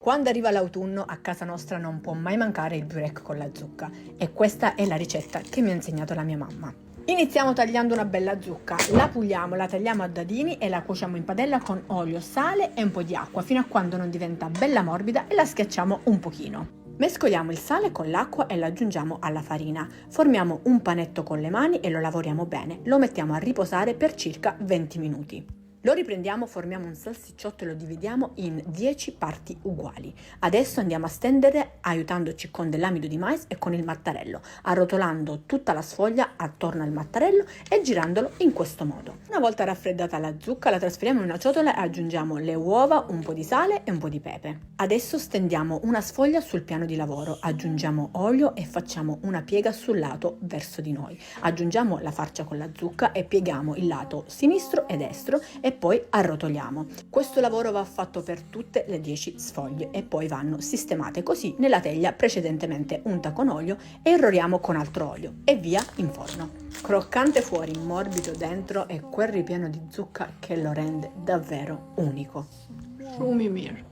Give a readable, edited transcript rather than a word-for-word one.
Quando arriva l'autunno a casa nostra non può mai mancare il burek con la zucca e questa è la ricetta che mi ha insegnato la mia mamma. Iniziamo tagliando una bella zucca, la puliamo, la tagliamo a dadini e la cuociamo in padella con olio, sale e un po' di acqua fino a quando non diventa bella morbida e la schiacciamo un pochino. Mescoliamo il sale con l'acqua e lo aggiungiamo alla farina. Formiamo un panetto con le mani e lo lavoriamo bene. Lo mettiamo a riposare per circa 20 minuti. Lo riprendiamo, formiamo un salsicciotto e lo dividiamo in 10 parti uguali. Adesso andiamo a stendere aiutandoci con dell'amido di mais e con il mattarello, arrotolando tutta la sfoglia attorno al mattarello e girandolo in questo modo. Una volta raffreddata la zucca la trasferiamo in una ciotola e aggiungiamo le uova, un po' di sale e un po' di pepe. Adesso stendiamo una sfoglia sul piano di lavoro, aggiungiamo olio e facciamo una piega sul lato verso di noi. Aggiungiamo la farcia con la zucca e pieghiamo il lato sinistro e destro e poi arrotoliamo. Questo lavoro va fatto per tutte le 10 sfoglie e poi vanno sistemate così nella teglia precedentemente unta con olio e irroriamo con altro olio e via in forno. Croccante fuori, morbido dentro e quel ripieno di zucca che lo rende davvero unico. Rumimir.